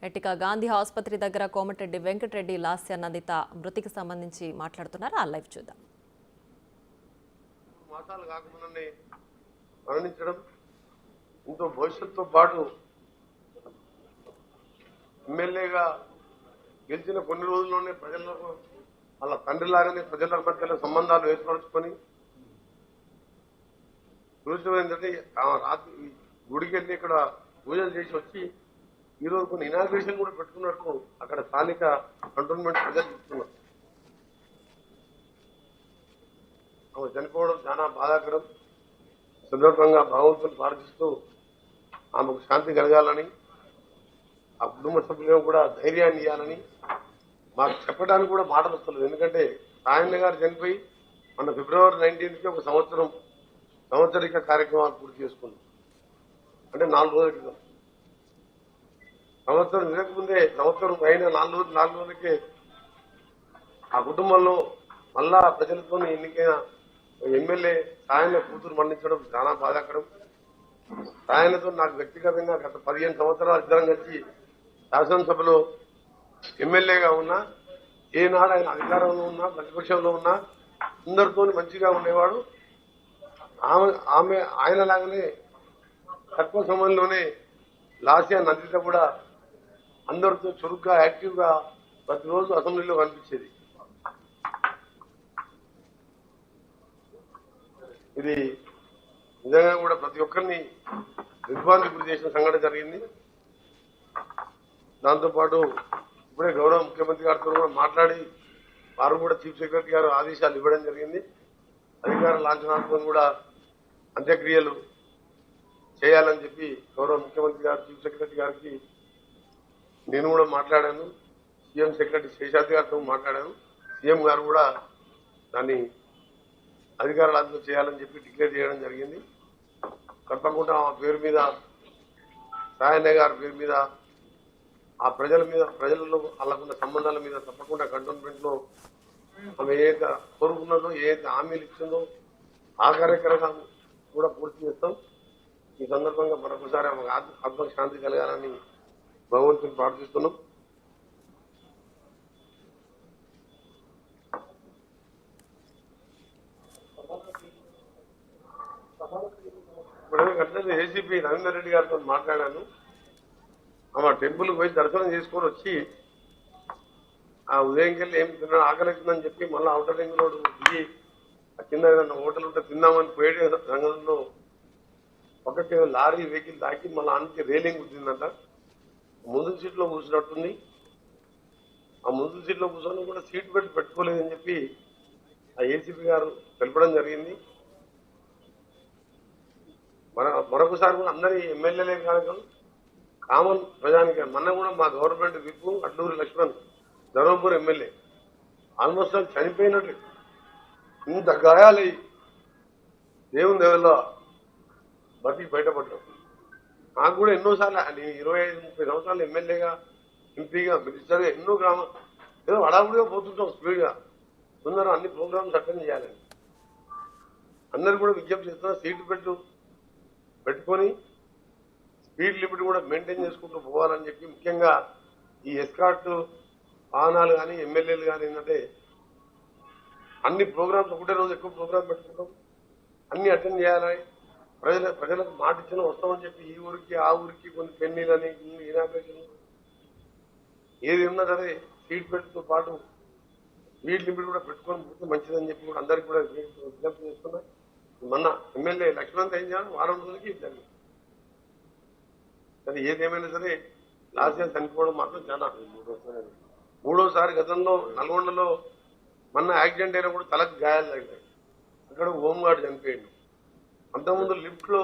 ఎట్టిక గాంధీ ఆసుపత్రి దగ్గర కోమటిరెడ్డి వెంకటరెడ్డి లాస్య నందిత మృతికి సంబంధించి మాట్లాడుతున్నారు. ఆ లైవ్ చూద్దాం. మాసాలు కాకముందే మరణించడం ఇంతో భవిష్యత్తుతో పాటు ఎమ్మెల్యేగా గెలిచిన కొన్ని రోజుల్లోనే ప్రజలకు వాళ్ళ తండ్రిలాగానే ప్రజల మధ్యలో సంబంధాలు ఏర్పరచుకొని చూసిన ఏంటంటే రాత్రి గుడికి వెళ్ళి ఇక్కడ పూజలు చేసి వచ్చి ఈరోజు కొన్ని ఇనాగ్రేషన్ కూడా పెట్టుకున్నట్టు అక్కడ స్థానిక కంటోన్మెంట్ ప్రజలు చెప్తున్నారు. ఆమె చనిపోవడం చాలా బాధాకరం. సందర్భంగా భగవంతుని ప్రార్థిస్తూ ఆమెకు శాంతి కలగాలని, ఆ కుటుంబ సభ్యులను కూడా ధైర్యాన్ని ఇవ్వాలని మాకు చెప్పడానికి కూడా మాటలు వస్తలేదు. ఎందుకంటే సాయన్న గారు చనిపోయి మన ఫిబ్రవరి 19కి ఒక సంవత్సరిక కార్యక్రమాలు పూర్తి చేసుకున్నాం. అంటే 4 రోజుల క్రితం. సంవత్సరం తిరగకముందే సంవత్సరం అయిన 4 రోజులకే ఆ కుటుంబంలో మళ్ళా ప్రజలతో ఎన్నికైన ఎమ్మెల్యే సాయన్న కూతురు మరణించడం చాలా బాధాకరం. సాయన్నతో నాకు వ్యక్తిగతంగా గత 15 సంవత్సరాలు ఇద్దరం కలిసి శాసనసభలో ఎమ్మెల్యేగా ఉన్నా, ఏనాడు ఆయన అధికారంలో ఉన్నా ప్రతిపక్షంలో ఉన్నా అందరితో మంచిగా ఉండేవాడు. ఆయనలాగానే తక్కువ సమయంలోనే లాస్య నందిత కూడా అందరితో చురుగ్గా యాక్టివ్గా ప్రతిరోజు అసెంబ్లీలో కనిపించేది. ఇది నిజంగా కూడా ప్రతి ఒక్కరిని దిగ్భ్రాంతికి గురి చేసిన సంఘటన జరిగింది. దాంతోపాటు ఇప్పుడే గౌరవ ముఖ్యమంత్రి గారితో కూడా మాట్లాడి వారు కూడా చీఫ్ సెక్రటరీ గారు ఆదేశాలు ఇవ్వడం జరిగింది. అధికార లాంఛనార్థం కూడా అంత్యక్రియలు చేయాలని చెప్పి గౌరవ ముఖ్యమంత్రి గారు చీఫ్ సెక్రటరీ గారికి నేను కూడా మాట్లాడాను. సీఎం సెక్రటరీ శేషాద్రి గారితో మాట్లాడాను. సీఎం గారు కూడా దాన్ని అధికార లాంఛనం చేయాలని చెప్పి డిక్లేర్ చేయడం జరిగింది. తప్పకుండా ఆ పేరు మీద సాయన్న గారి పేరు మీద ఆ ప్రజలలో వాళ్ళకున్న సంబంధాల మీద తప్పకుండా కంటోన్మెంట్ లో ఆమె ఏదైతే కోరుకున్నదో, ఏదైతే హామీలు ఇచ్చిందో ఆ కార్యక్రమం కూడా పూర్తి చేస్తాం. ఈ సందర్భంగా మరొకసారి ఆమె ఆత్మకు శాంతి కలగాలని భగవంతుని ప్రార్థిస్తున్నాం. ఇప్పుడు ఏసీపీ రవీందర్ రెడ్డి గారితో మాట్లాడాను. ఆమె టెంపుల్కి పోయి దర్శనం చేసుకొని వచ్చి ఆ ఉదయంకెళ్ళి ఏం తిన్నా ఆకలిస్తుందని చెప్పి మళ్ళీ అవుటర్ రింగ్ రోడ్ దిగి కింద ఏదన్నా హోటల్ ఉంటే తిందామని పోయే రంగంలో ఒకటి లారీ వెహికల్ దాకి మళ్ళీ ఆనికి రేలింగ్ కుట్టిందంట. ముందు సీట్లో కూర్చున్నట్టుంది. ఆ ముందు సీట్లో కూర్చొని కూడా సీట్ బెల్ట్ పెట్టుకోలేదని చెప్పి ఆ ఏసీపీ గారు తెలపడం జరిగింది. మరొకసారి కూడా అందరి ఎమ్మెల్యేలే కాదు, కామన్ ప్రజానికి మొన్న కూడా మా government whip Adluri Laxman Dharmapur MLA almost చనిపోయినట్టు ఇంత గాయాలై దేవుని దేవుల్లో బతికి బయటపడ్డాం. నాకు కూడా ఎన్నోసార్లు 25-30 సంవత్సరాలు ఎమ్మెల్యేగా, ఎంపీగా, మినిస్టర్గా ఎన్నో ఏదో హడావుడిగా పోతుంటాం స్పీడ్గా. తొందర అన్ని ప్రోగ్రామ్స్ అటెండ్ చేయాలని అందరు కూడా విజ్ఞప్తి చేస్తున్నా. సీటు బెల్ట్ పెట్టుకొని స్పీడ్ లిమిట్ కూడా మెయింటైన్ చేసుకుంటూ పోవాలని చెప్పి, ముఖ్యంగా ఈ ఎస్కార్ట్ వాహనాలు కానీ ఎమ్మెల్యేలు కానీ ఏంటంటే అన్ని ప్రోగ్రామ్స్ ఒకటే రోజు ఎక్కువ ప్రోగ్రామ్ పెట్టుకుంటాం, అన్ని అటెండ్ చేయాలని ప్రజలకు మాట ఇచ్చిన వస్తామని చెప్పి ఈ ఊరికి ఆ ఊరికి కొన్ని పెన్నీలని ఇనాగ్రేషన్ ఏది ఉన్నా సరే సీట్ బెల్ట్ తో పాటు స్పీడ్ లిమిట్ కూడా పెట్టుకొని పోతే మంచిదని చెప్పి కూడా అందరికి కూడా విజ్ఞప్తి చేస్తున్నా. మొన్న ఎమ్మెల్యే లక్ష్మణ్ ఏం చేయాలి వారం రోజులకి జరిగింది. కానీ ఏదేమైనా సరే లాస్య చనిపోవడం మాత్రం చాలా మూడోసారి. గతంలో నల్గొండలో మొన్న యాక్సిడెంట్ అయినా కూడా తలకు గాయాలు తగ్గాయి. అక్కడ హోంగార్డ్ చనిపోయింది. అంతకుముందు లిఫ్ట్ లో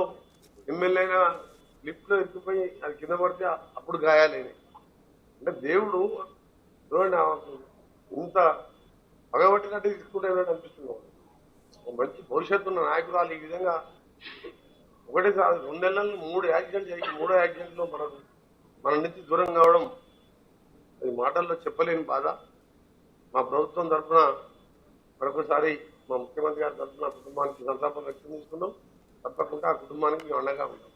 ఎమ్మెల్యేగా లిఫ్ట్ లో ఎత్తుపోయి అది కింద పడితే అప్పుడు గాయాలైనాయి. అంటే దేవుడు ఇంత పగబట్టినట్టు తీసుకుంటే అనిపిస్తున్నాడు. మంచి భవిష్యత్తు ఉన్న నాయకురాలు ఈ విధంగా ఒకటే 2 నెలల్లో 3 యాక్సిడెంట్స్ అయ్యి 3వ యాక్సిడెంట్ లో మన నుంచి దూరం కావడం అది మాటల్లో చెప్పలేని బాధ. మా ప్రభుత్వం తరఫున మరొకసారి మా ముఖ్యమంత్రి గారి తరఫున కుటుంబానికి సంతాపం వ్యక్తం చేస్తున్నాం. తప్పకుండా ఆ కుటుంబానికి మేము అండగా ఉంటాం.